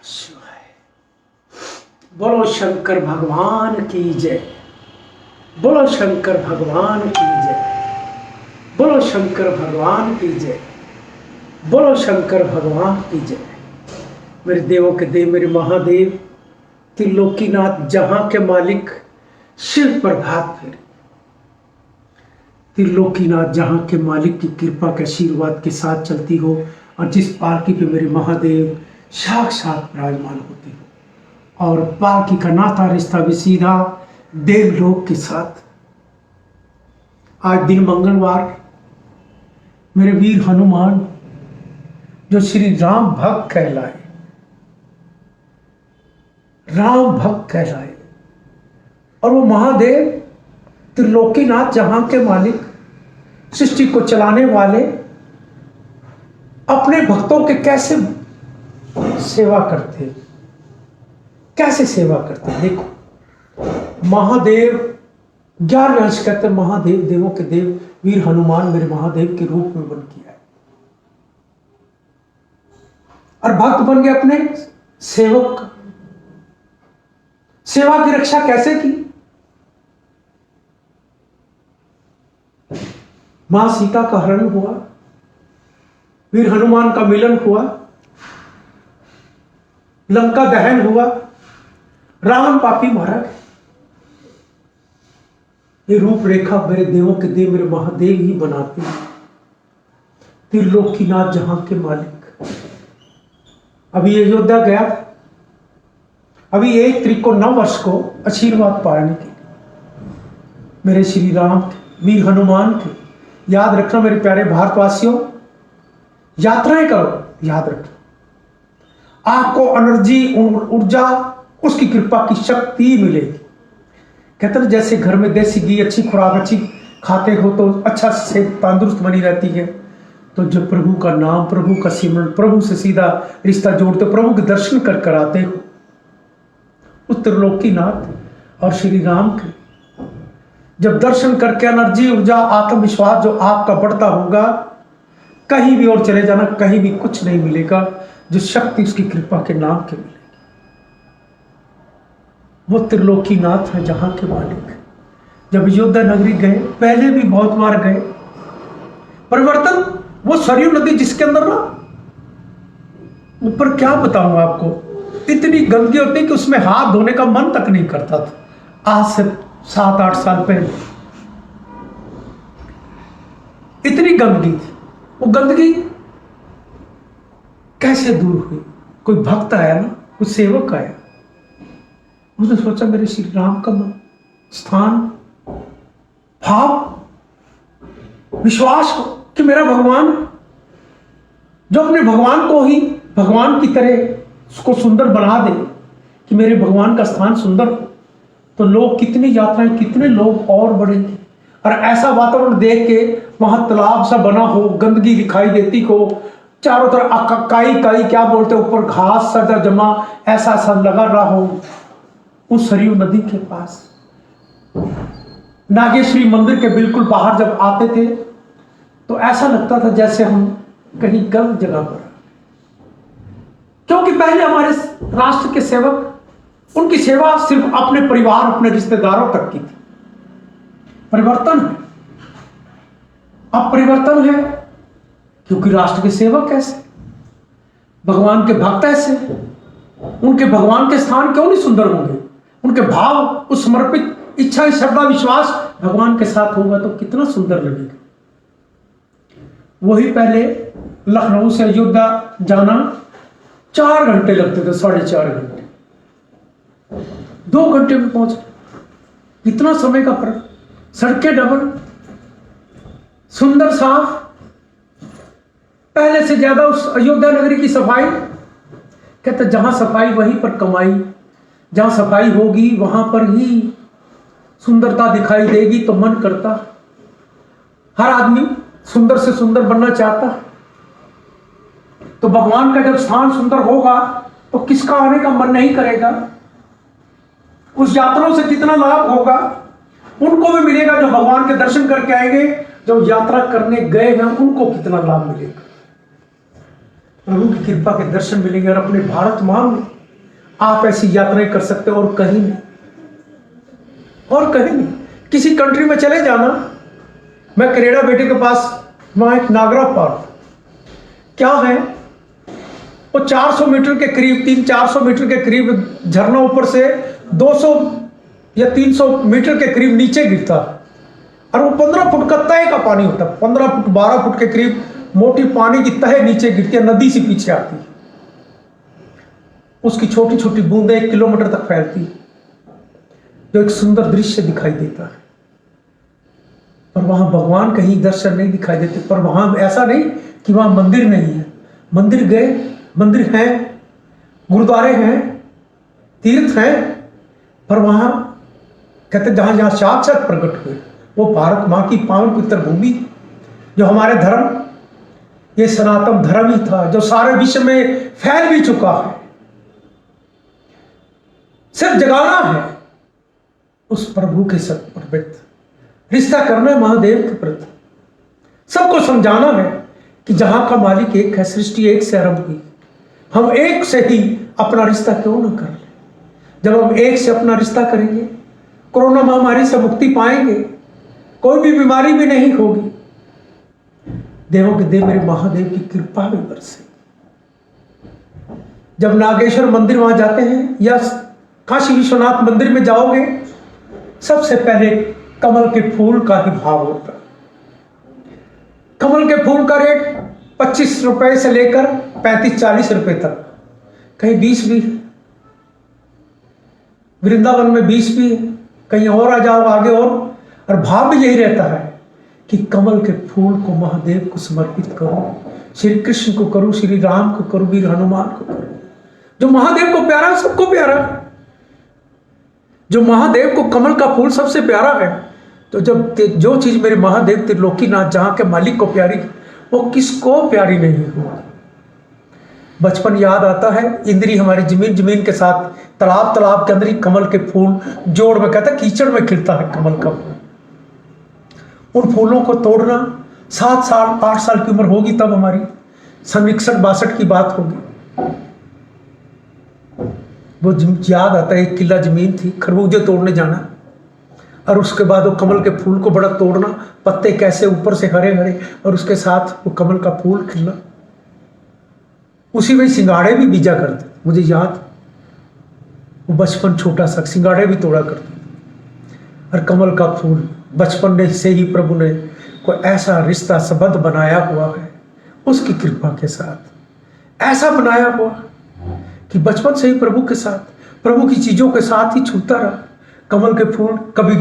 शिवाय। बोलो शंकर भगवान की जय। बोलो शंकर भगवान की जय। बोलो शंकर भगवान की जय। बोलो शंकर भगवान की जय। मेरे देवों के देव, मेरे महादेव, त्रिलोकीनाथ, जहां के मालिक, शिव प्रभात फेरी। त्रिलोकीनाथ जहां के मालिक की कृपा के आशीर्वाद के साथ चलती हो और जिस पालकी पे मेरे महादेव साक्षात विराजमान होते हो, और पालकी का नाता रिश्ता भी सीधा देवलोक के साथ। आज दिन मंगलवार, मेरे वीर हनुमान जो श्री राम भक्त कहलाए, राम भक्त कहलाए, और वो महादेव त्रिलोकीनाथ जहां के मालिक, सृष्टि को चलाने वाले, अपने भक्तों के कैसे सेवा करते, कैसे सेवा करते। देखो महादेव 11 अंश कहते, महादेव देवों के देव, वीर हनुमान मेरे महादेव के रूप में बन किया है, और भक्त बन गए अपने सेवक। सेवा की रक्षा कैसे की? मां सीता का हरण हुआ, वीर हनुमान का मिलन हुआ, लंका दहन हुआ, रावण पापी मारा गया। ये रूपरेखा मेरे देवों के देव, मेरे महादेव ही बनाते हैं। त्रिलोकीनाथ जहां के मालिक। अभी अयोध्या गया, अभी 1 तारीख को 9 वर्ष को आशीर्वाद पाने के मेरे श्री राम के, वीर हनुमान के। याद रखना मेरे प्यारे भारतवासियों, यात्राएं करो, याद रखना आपको एनर्जी, ऊर्जा, उसकी कृपा की शक्ति मिलेगी। कहते हैं जैसे घर में देसी घी, अच्छी खुराक अच्छी खाते हो तो अच्छा से तंदुरुस्त बनी रहती है। तो जब प्रभु का नाम, प्रभु का सिमरन, प्रभु से सीधा रिश्ता जोड़ते, प्रभु के दर्शन कर आते हो, उस त्रिलोकीनाथ और श्री राम के जब दर्शन करके एनर्जी, ऊर्जा, आत्मविश्वास जो आपका बढ़ता होगा, कहीं भी और चले जाना, कहीं भी कुछ नहीं मिलेगा जो शक्ति उसकी कृपा के नाम के मिलेगी। वो त्रिलोकीनाथ है जहां के मालिक। जब अयोध्या नगरी गए, पहले भी बहुत बार गए, परिवर्तन वो सरयू नदी जिसके अंदर ना ऊपर, क्या बताऊं आपको, इतनी गंदगी होती कि उसमें हाथ धोने का मन तक नहीं करता था। आज से 7-8 साल पहले इतनी गंदगी थी। वो गंदगी कैसे दूर हुई? कोई भक्त आया ना, कोई सेवक आया, उसने सोचा मेरे श्री राम का स्थान, भाव, विश्वास हो कि मेरा भगवान, जो अपने भगवान को ही भगवान की तरह उसको सुंदर बना दे, कि मेरे भगवान का स्थान सुंदर हो, तो लोग कितनी यात्राएं, कितने लोग और बढ़ेंगे। और ऐसा वातावरण देख के वहां तालाब सा बना हो, गंदगी दिखाई देती हो, चारों तरफ काई काई, क्या बोलते, ऊपर घास सजा जमा, ऐसा सा लगा रहा हो। उस सरयू नदी के पास नागेश्वरी मंदिर के बिल्कुल बाहर जब आते थे तो ऐसा लगता था जैसे हम कहीं गलत जगह पर, क्योंकि पहले हमारे राष्ट्र के सेवक, उनकी सेवा सिर्फ अपने परिवार, अपने रिश्तेदारों तक की थी। परिवर्तन है, अब परिवर्तन है, क्योंकि राष्ट्र के सेवक ऐसे, भगवान के भक्त ऐसे, उनके भगवान के स्थान क्यों नहीं सुंदर होंगे? उनके भाव, उस समर्पित इच्छा, श्रद्धा, विश्वास भगवान के साथ होगा तो कितना सुंदर लगेगा। वही पहले लखनऊ से अयोध्या जाना 4 घंटे लगते थे, 4.5 घंटे, 2 घंटे में पहुंच, इतना समय का फर्क। सड़कें डबल, सुंदर, साफ, पहले से ज्यादा उस अयोध्या नगरी की सफाई। कहते जहां सफाई वहीं पर कमाई, जहां सफाई होगी वहां पर ही सुंदरता दिखाई देगी। तो मन करता, हर आदमी सुंदर से सुंदर बनना चाहता। तो भगवान का जब स्थान सुंदर होगा तो किसका आने का मन नहीं करेगा? उस यात्राओं से कितना लाभ होगा उनको भी मिलेगा, जो भगवान के दर्शन करके आएंगे। जो यात्रा करने गए हैं उनको कितना लाभ मिलेगा। प्रभु की कृपा के दर्शन मिलेंगे। और अपने भारत माँ में आप ऐसी यात्राएं कर सकते हो और कहीं नहीं, और कहीं नहीं। किसी कंट्री में चले जाना, मैं कनेडा बेटे के पास, वहां एक नागरा पार्क क्या है, वो 400 मीटर के करीब, 300-400 मीटर के करीब झरना ऊपर से 200 या 300 मीटर के करीब नीचे गिरता है। और वो 15 फुट का तह का पानी होता है, 15 फुट 12 फुट के करीब मोटी पानी की तह नीचे गिरती है, नदी से पीछे आती है। उसकी छोटी छोटी बूंदें 1 किलोमीटर तक फैलती है, जो एक सुंदर दृश्य दिखाई देता है। पर वहां भगवान कहीं दर्शन नहीं दिखाई देते। पर वहां ऐसा नहीं कि वहां मंदिर नहीं है, मंदिर गए, मंदिर हैं, गुरुद्वारे हैं, तीर्थ हैं, पर वहां कहते जहां जहां साक्षात प्रकट हुए वो भारत मां की पावन पवित्र भूमि, जो हमारे धर्म, ये सनातन धर्म ही था, जो सारे विश्व में फैल भी चुका है। सिर्फ जगाना है उस प्रभु के सत्य रिश्ता करना है महादेव के प्रति। सबको समझाना है कि जहां का मालिक एक है, सृष्टि एक से आरंभ हुई, हम एक से ही अपना रिश्ता क्यों ना कर ले। जब हम एक से अपना रिश्ता करेंगे, कोरोना महामारी से मुक्ति पाएंगे, कोई भी बीमारी भी नहीं होगी। देवों के देव मेरे महादेव की कृपा भी बरसे। जब नागेश्वर मंदिर वहां जाते हैं या काशी विश्वनाथ मंदिर में जाओगे, सबसे पहले कमल के फूल का ही भाव होता है। कमल के फूल का रेट 25 रुपए से लेकर 35-40 रुपए तक, कहीं 20 भी, वृंदावन में 20 भी, कहीं और आ जाओ आगे और भाव भी यही रहता है कि कमल के फूल को महादेव को समर्पित करो, श्री कृष्ण को करो, श्री राम को करो, वीर हनुमान को करो। जो महादेव को प्यारा है सबको प्यारा है। जो महादेव को कमल का फूल सबसे प्यारा है, तो जब जो चीज मेरे महादेव त्रिलोकीनाथ जहां के मालिक को प्यारी, वो किसको प्यारी नहीं होगी। बचपन याद आता है, इंद्री हमारी जमीन जमीन के साथ, तालाब तालाब के अंदर ही कमल के फूल जोड़ में, कहता कीचड़ में खिलता है कमल का फूल। उन फूलों को तोड़ना, 7 साल 8 साल की उम्र होगी तब हमारी, 61-62 की बात होगी। वो याद आता है, एक किला जमीन थी, खरबूजे तोड़ने जाना, और उसके बाद वो कमल के फूल को बड़ा तोड़ना, पत्ते कैसे ऊपर से हरे हरे, और उसके साथ वो कमल का फूल खिलना। उसी में सिंगाड़े भी बीजा करते, मुझे याद, वो बचपन छोटा सा सिंगाड़े भी तोड़ा करते। और कमल का फूल बचपन से ही प्रभु ने कोई ऐसा रिश्ता संबंध बनाया हुआ है उसकी कृपा के साथ, ऐसा बनाया हुआ कि बचपन से ही प्रभु के साथ, प्रभु की चीजों के साथ ही छूता रहा। कमल के फूल, कभी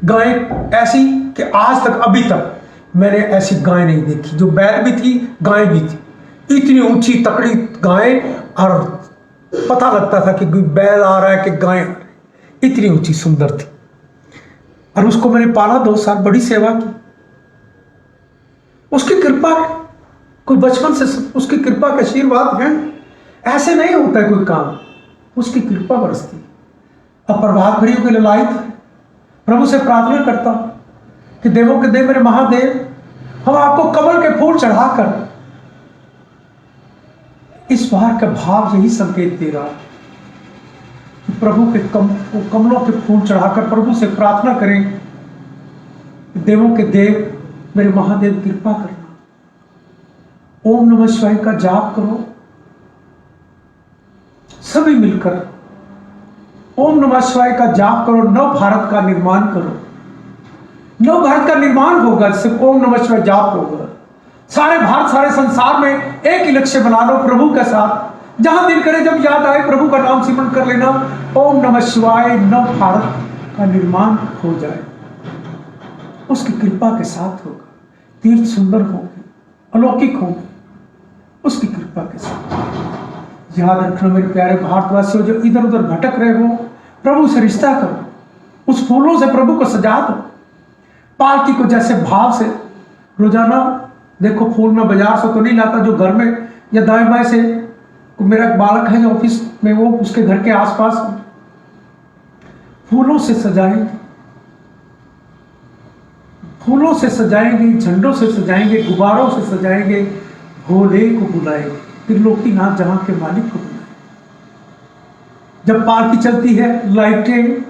गायें ऐसी कि आज तक, अभी तक मैंने ऐसी गाय नहीं देखी, जो बैल भी थी गाय भी थी, इतनी ऊंची तकड़ी गाय, और पता लगता था कि बैल आ रहा है कि गाय आ रही, इतनी ऊंची सुंदर थी। और उसको मैंने पाला 2 साल, बड़ी सेवा की। उसकी कृपा है, कोई बचपन से उसकी कृपा का आशीर्वाद है। ऐसे नहीं होता है कोई काम, उसकी कृपा बरसती। अब प्रभात घड़ियों के ललायत प्रभु से प्रार्थना करता हूं कि देवों के देव मेरे महादेव, हम आपको कमल के फूल चढ़ाकर, इस बार का भाव यही संकेत दे रहा है कि प्रभु के कमलों के फूल चढ़ाकर प्रभु से प्रार्थना करें, देवों के देव मेरे महादेव कृपा करना। ओम नमः शिवाय का जाप करो सभी मिलकर, ओम नमः शिवाय का जाप करो, नव भारत का निर्माण करो। नव भारत का निर्माण होगा सिर्फ ओम नमः शिवाय जाप होगा। सारे भारत, सारे संसार में एक ही लक्ष्य बना लो प्रभु के साथ। जहां दिल करे, जब याद आए प्रभु का नाम सिमरण कर लेना, ओम नमः शिवाय, नव भारत का निर्माण हो जाए। उसकी कृपा के साथ होगा, तीर्थ सुंदर होंगे, अलौकिक होंगे, उसकी कृपा के साथ। याद रखना मेरे प्यारे भारतवासियों, जो इधर उधर भटक रहे हो, प्रभु से रिश्ता करो, उस फूलों से प्रभु को सजा दो। पालकी को जैसे भाव से रोजाना देखो, फूल में बाजार से तो नहीं लाता, जो घर में या दाएं बाएं से, मेरा एक बालक है ऑफिस में, वो उसके घर के आसपास फूलों से सजाएंगे, फूलों से सजाएंगे, झंडों से सजाएंगे, गुब्बारों से सजाएंगे, भोले को बुलाएंगे। त्रिलोकीनाथ जहां के मालिक को बुलाए। जब पालकी चलती है, लाइटें,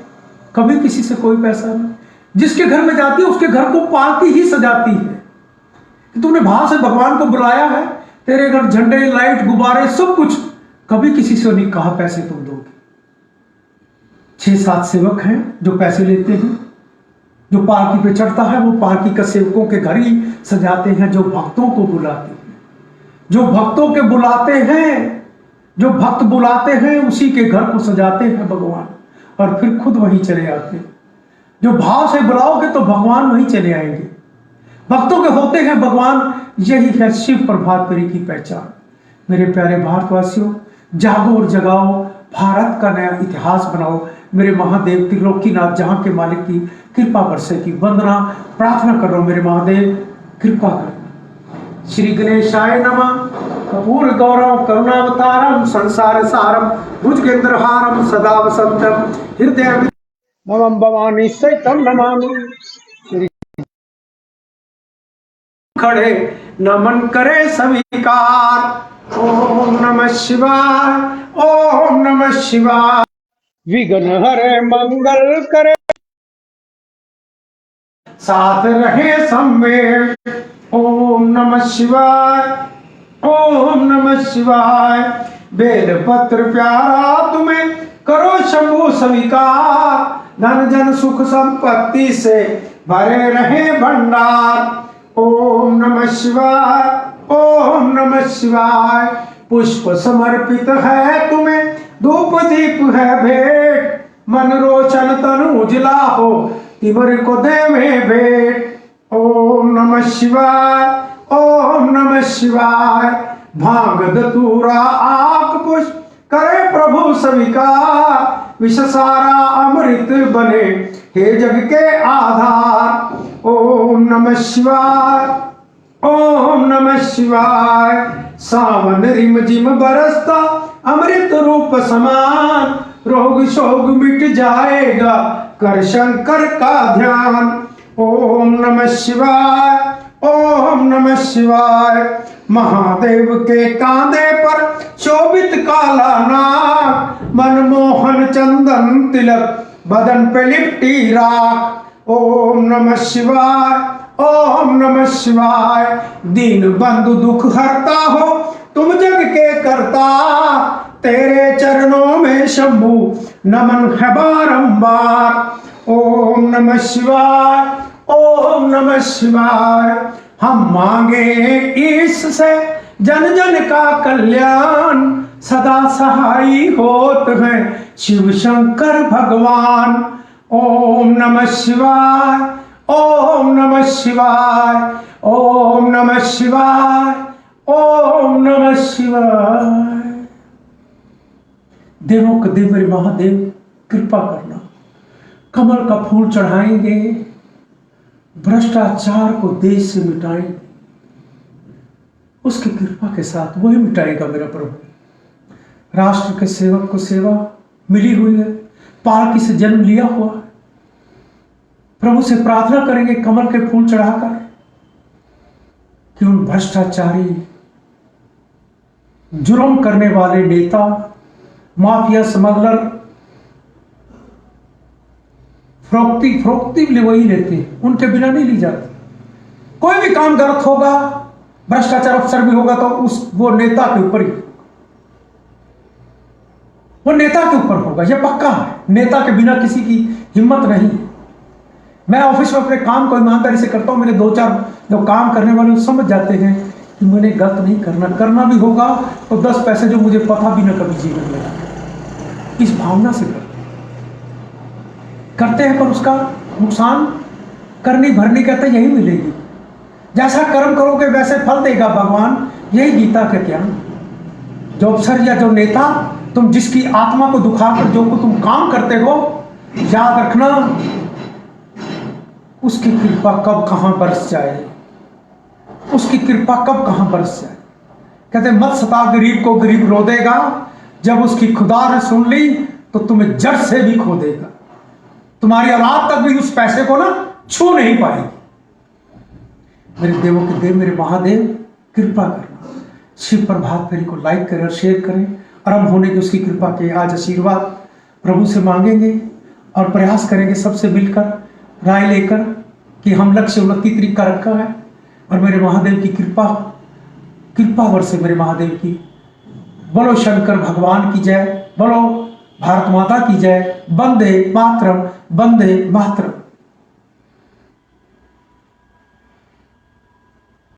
कभी किसी से कोई पैसा नहीं। जिसके घर में जाती है उसके घर को पालकी ही सजाती है कि तूने भाव से भगवान को बुलाया है, तेरे घर झंडे, लाइट, गुब्बारे सब कुछ। कभी किसी से नहीं कहा पैसे तुम दोगे। 6-7 सेवक हैं जो पैसे लेते हैं। जो पालकी पे चढ़ता है वो पालकी का सेवकों के घर ही सजाते हैं, जो भक्तों को बुलाते हैं। जो भक्तों के बुलाते हैं, जो भक्त बुलाते हैं, उसी के घर को सजाते हैं भगवान, और फिर खुद वहीं चले आते हैं। जो भाव से बुलाओगे तो भगवान वहीं चले आएंगे। भक्तों के होते हैं भगवान। यही है शिव प्रभात फेरी की पहचान। मेरे प्यारे भारतवासियों, जागो और जगाओ, भारत का नया इतिहास बनाओ। मेरे महादेव त्रिलोकीनाथ जहां के मालिक की कृपा बरसे की वंदना प्रार्थना कर रहा हूं। मेरे महादेव कृपा कर। श्री गणेशाय नमः। कपूर गौरव करुणावतारम संसार सारम भुजगेंद्रहारम सदा वसंतम हृदय नमः भवानी सहितम नमामि। श्री खड़े नमन करे स्वीकार। ओम नमः शिवाय, ओम नमः शिवाय। विघ्न हरे मंगल करे, साथ रहे सम्मेल। ओम नमः शिवाय, ओम नमः शिवाय। बेल पत्र प्यारा तुम्हें करो शंभु स्वीकार। धन जन सुख संपत्ति से भरे रहे भंडार। ओम नमः शिवाय, ओम नमः शिवाय। पुष्प समर्पित है तुम्हें, धूप दीप है भेंट। मन रोशन तनु उजला हो, तिमर को देवे भेंट। ओम नमः शिवाय, ओम नमः शिवाय। भांग धतूरा आक पुष्प करे प्रभु स्वीकार। विष सारा अमृत बने हे जग के आधार। ओम नमः शिवाय, ओम नमः शिवाय। सावन रिम जिम बरसता अमृत रूप समान। रोग शोग मिट जाएगा कर शंकर का ध्यान। ओम नमः शिवाय, ओम नमः शिवाय। महादेव के कांधे पर शोभित काला नाग। मनमोहन चंदन तिलक बदन पे लिपटी राख। ओम नमः शिवाय, ओम नमः शिवाय। दीन बंधु दुख हरता हो तुम जग के करता। तेरे चरणों में शंभु नमन है बारंबार। ओम नमः शिवाय, ओम नमः शिवाय। हम मांगे इससे जन जन का कल्याण। सदा सहाय होत हैं शिव शंकर भगवान। ओम नमः शिवाय, ओम नमः शिवाय, ओम नमः शिवाय, ओम नमः शिवाय। देवों के देव मेरे महादेव कृपा करना। कमल का फूल चढ़ाएंगे, भ्रष्टाचार को देश से मिटाएंगे। उसकी कृपा के साथ वही मिटाएगा मेरा प्रभु। राष्ट्र के सेवक को सेवा मिली हुई है, पालकी से जन्म लिया हुआ है। प्रभु से प्रार्थना करेंगे कमल के फूल चढ़ाकर कि उन भ्रष्टाचारी, जुर्म करने वाले नेता, माफिया, स्मगलर, फरोख्ती वही लेते हैं, उनके बिना नहीं ली जाती। कोई भी काम गलत होगा, भ्रष्टाचार अफसर भी होगा तो वो नेता के ऊपर ही, वो नेता के ऊपर होगा, ये पक्का है। नेता के बिना किसी की हिम्मत नहीं। मैं ऑफिस में अपने काम को ईमानदारी से करता हूं। मेरे 2-4 जो काम करने वाले समझ जाते हैं कि मैंने गलत नहीं करना, करना भी होगा तो 10 पैसे जो मुझे पता भी ना कभी जीवन में, इस भावना से करते हैं। पर उसका नुकसान करनी भरनी कहते यही मिलेगी। जैसा कर्म करोगे वैसे फल देगा भगवान। यही गीता का ज्ञान। जो अफसर या जो नेता, तुम जिसकी आत्मा को दुखाकर जो को तुम काम करते हो, याद रखना उसकी कृपा कब कहां बरस जाए, उसकी कृपा कब कहां बरस जाए। कहते मत सता गरीब को, गरीब रो देगा। जब उसकी खुदा ने सुन ली तो तुम्हें जड़ से भी खो देगा। तुम्हारी औलाद तक भी उस पैसे को ना छू नहीं पाएगी। मेरे देवों के देव मेरे महादेव कृपा करना। शिव प्रभात फेरी को लाइक करें और शेयर करें। आरंभ होने की उसकी कृपा के आज आशीर्वाद प्रभु से मांगेंगे और प्रयास करेंगे सबसे मिलकर राय लेकर कि हम लक्ष्य 29 तारीख का रखा है और मेरे महादेव की कृपा वर्षे मेरे महादेव की। बोलो शंकर भगवान की जय, बोलो भारत माता की जय। वंदे मातरम, वंदे मातरम।